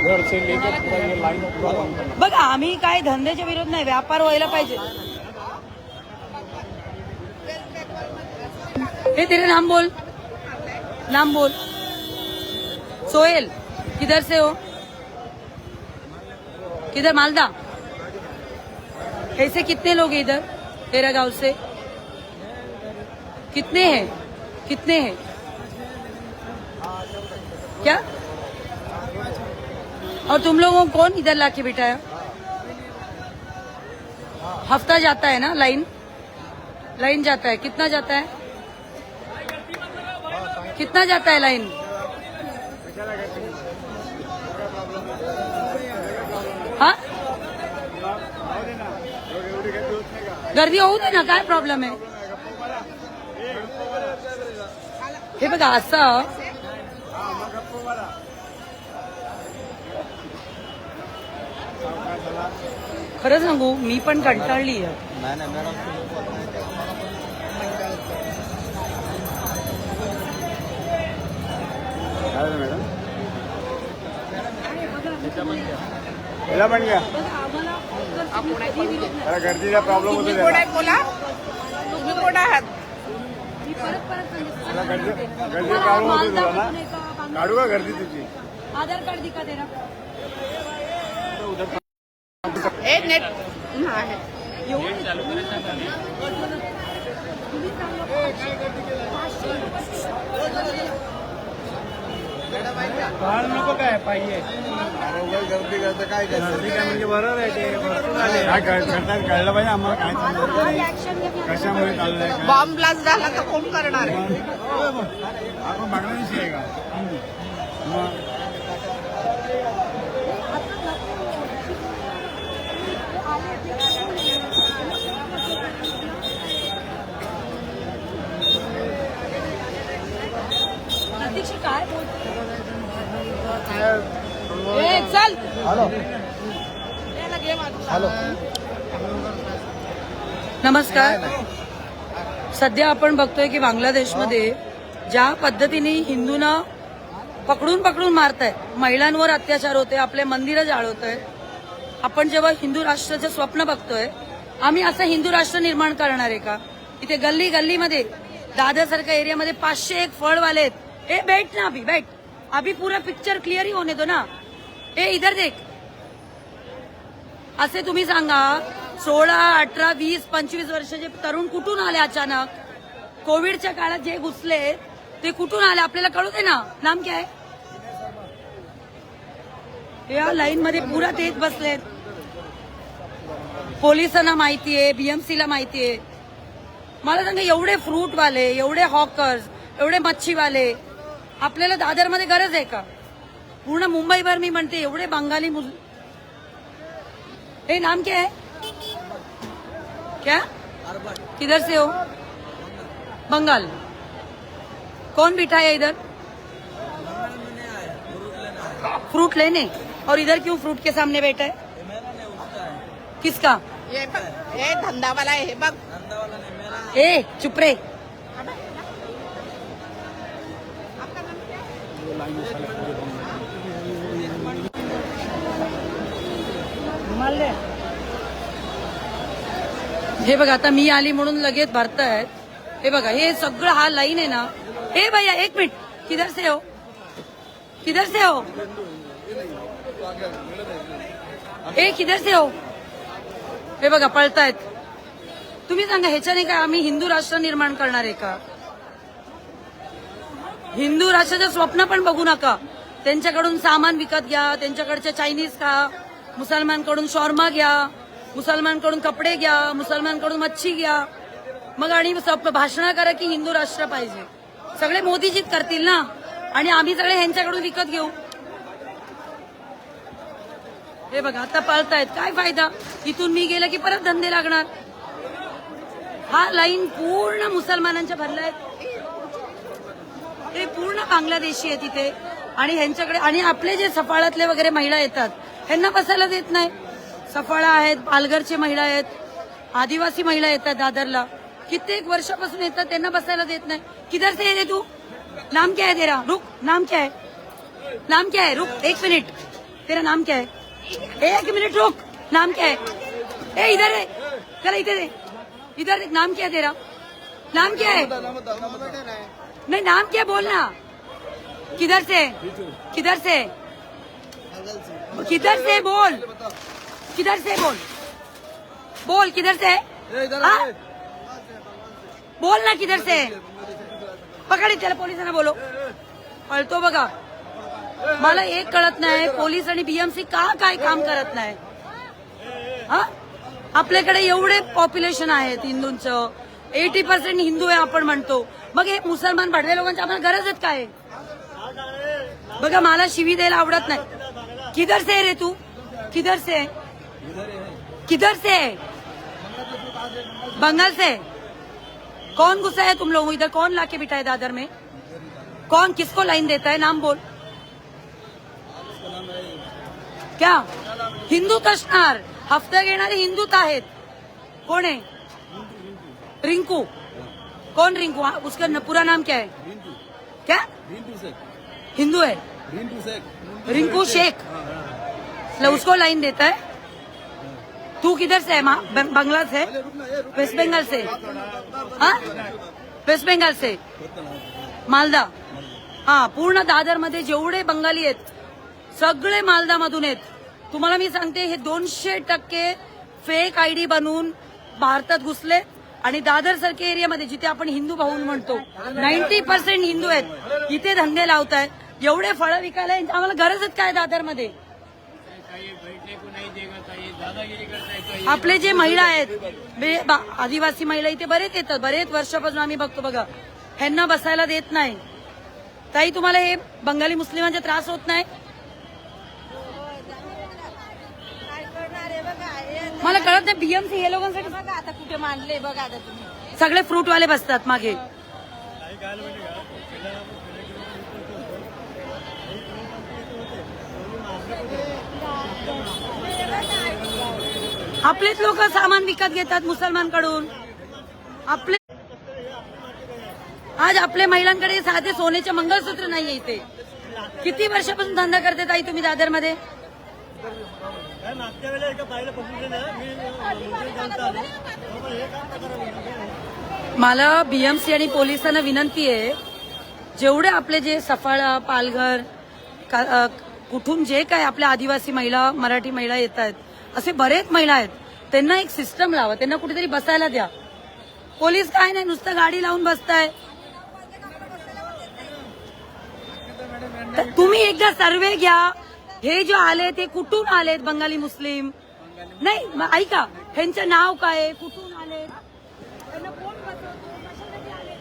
घर से लेकर पूरा ये लाइन पूरा बंद करना। बघा आम्ही काय धंद्याच्या विरोध नाही, व्यापार व्हायला पाहिजे. हे तेरे नाम बोल, नाम बोल. सोहेल, किधर से हो? किधर? मालदा. ऐसे कितने लोग हैं इधर तेरा गांव से? कितने हैं? कितने हैं? क्या? और तुम लोगों को कौन इधर लाके बिठाया? हफ्ता जाता है ना लाइन? लाइन जाता है, कितना जाता है? कितना जाता है लाइन? हाँ, गर्दी होऊ दे ना, काय प्रॉब्लेम आहे? हे बघा असं खरं सांगू, मी पण कंटाळली आहे. मेरा बन गया. अरे गर्दीचा प्रॉब्लेम होतो त्याला. बोला तुम्ही कोण आहात? गर्दी प्रॉब्लेम होतो तुला ना. काढू का गर्दी तुझी? आधार कार्ड दिखा तेरा. ए नेट आहे. काल नको काय पाहिजे. गर्दी करतं काय म्हणजे बरोबर आहे ते. काय कळलं पाहिजे आम्हाला, काय चाललं, कशामुळे चाललंय. बॉम्ब ब्लास्ट झाला तर कोण करणार आहे? आपण बांगलादेशी आहे का? काय बोलतो? चल. Hello hello. नमस्कार. सध्या आपण बघतोय की बांगलादेशमध्ये ज्या पद्धतीने हिंदूंना पकडून पकडून मारतायत, महिलांवर अत्याचार होते, आपले मंदिरं जाळवतोय. आपण जेव्हा हिंदू राष्ट्राचं स्वप्न बघतोय, आम्ही असं हिंदू राष्ट्र निर्माण करणार आहे का? इथे गल्ली गल्लीमध्ये दादरसारख्या एरियामध्ये 501 फळवाले आहेत. ए बैठ ना, अभी बैठ, अभी पूरा पिक्चर क्लियर ही होने दो ना. ए इधर देख. असे तुम्ही सांगा, 16, 18, 20, 25 वर्षाचे तरुण कुठून आले अचानक? कोविडच्या काळात जे घुसले ते कुठून आले आपल्याला कळू दे ना. नाम क्या है? या लाईन मध्ये पुरा तेच बसलेत. पोलिसांना माहितीये, बीएमसीला माहितीये. मला सांगा, एवढे फ्रूटवाले, एवढे हॉकर्स, एवढे मच्छीवाले, आपल्याला दादरमध्ये गरज आहे का? पूर्ण मुंबईभर मी म्हणते एवढे बंगाली ए नाम क्या है? क्या? किधर से हो? बंगाल. कौन बिठा है इधर? फ्रूट लेने. और इधर क्यों फ्रूट के सामने बैठा है? किसका? ये धंदावाला आहे हे बघ. ए चुप रे. हे बघा, आता मी आली म्हणून लगेच भरतायत. हे बघा, हे सगळं हा लाईन आहे ना. ए भैया एक मिनिट, किधर से हो? किधर से हो? ए किधर से हो? हे बघा पळतायत. तुम्ही सांगा, ह्याच्याने काय आम्ही हिंदू राष्ट्र निर्माण करणार आहे का? हिंदू राष्ट्राचं स्वप्न पण बघू नका. त्यांच्याकडून सामान विकत घ्या, त्यांच्याकडचे चायनीज खा, मुसलमानकडून शॉर्मा घ्या, मुसलमानकडून कपडे घ्या, मुसलमानकडून मच्छी घ्या, मग आणि भाषण करा की हिंदू राष्ट्र पाहिजे. सगळे मोदीजीच करतील ना, आणि आम्ही सगळे ह्यांच्याकडून विकत घेऊ. हे बघा आता पळतायत. काय फायदा? इथून मी गेलं की परत धंदे लागणार. हा लाईन पूर्ण मुसलमानांच्या भरलाय. ते पूर्ण बांगलादेशी आहे तिथे. आणि ह्यांच्याकडे आणि आपले जे सफाळ्यातले वगैरे महिला येतात ह्यांना बसायला देत नाही. सफाळा आहेत, पालघरची महिला आहेत, आदिवासी महिला येतात दादरला, कित्येक वर्षापासून येतात, त्यांना बसायला देत नाही. किधर से है तू? नाम क्या है तेरा? रुक, नाम क्या है? नाम क्या है? रुक एक मिनिट. तेरा नाम क्या है? एक मिनट रुक, नाम क्या है? ए इधर है, चल इधर है, इधर देख, नाम क्या है तेरा? नाम क्या है? नहीं नाम क्या है बोलना? किधर से? किधर से? किधर से बोल? किधर से बोल? बोल किधर से? हाँ? बोल ना किधर से? पकडी त्याला पोलिसांना बोलो. पळतो बघा. मला एक कळत नाही पोलीस आणि बीएमसी का काय काम करत नाही. हा आपल्याकडे एवढे पॉप्युलेशन आहेत हिंदूंचं 80% हिंदू आहे आपण म्हणतो मग हे मुसलमान भडवे लोकांची आपल्याला गरजच काय बघा मला शिवी द्यायला आवडत नाही. किधर से रे तू? किधर से? किधर से? बंगाल से? कौन गुस्सा है तुम लोगों इधर? कौन लाके बिठाए दादर में? कौन किसको लाइन देता है? नाम बोल. क्या हिंदूत असणार? हफ्ता घेणारे हिंदूत आहेत. कोण आहे? रिंकू. कौन रिंकू? उसका पूरा नाम क्या है? क्या हिंदू है? रिंकू शेख. उसको लाइन देता है. तू किधर से है? बंगला से? वेस्ट बंगाल से? हाँ वेस्ट बंगाल से? मालदा. हा पूर्ण दादर मध्ये जेवढे बंगाली आहेत सगळे मालदा मधून आहेत. तुम्हाला मी सांगते हे 200% फेक आयडी बनवून भारतात घुसले आणि दादर सारख्या एरियामध्ये जिथे आपण हिंदू भाऊ म्हणतो 90% हिंदू आहेत इथे धंदे लावतायत. एवढे फळं विकायला आम्हाला गरजच काय दादरमध्ये? आपले जे महिला आहेत आदिवासी महिला इथे बरेच येतात. बरेच वर्षापासून आम्ही बघतो बघा ह्यांना बसायला देत नाही. ताई तुम्हाला हे बंगाली मुस्लिमांचा त्रास होत नाही? मला कळत नाही. बीएमसी हे लोकांसाठी बघा आता कुठे मांडले बघा आता तुम्ही. सगळे फ्रूटवाले बसतात मागे. आपलेच लोक सामान विकत घेतात मुसलमानकडून. आपले आज आपल्या महिलांकडे साधे सोन्याचे मंगळसूत्र नाहीये इथे. किती वर्षापासून धंदा करते ताई तुम्ही दादरमध्ये? मला बीएमसी आणि पोलिसांना विनंती आहे जेवढे आपले जे सफाळा पालघर कुठून जे काय आपल्या आदिवासी महिला मराठी महिला येत आहेत असे बरेच महिला आहेत त्यांना एक सिस्टम लावा. त्यांना कुठेतरी बसायला द्या. पोलीस काय नाही नुसतं गाडी लावून बसताय. तुम्ही एकदा सर्वे घ्या. हे जे आले ते कुठून आलेत? बंगाली मुस्लिम नाही. ऐका ह्यांचं नाव काय? कुठून आले? त्यांना कोण बसवतो? कशासाठी आले?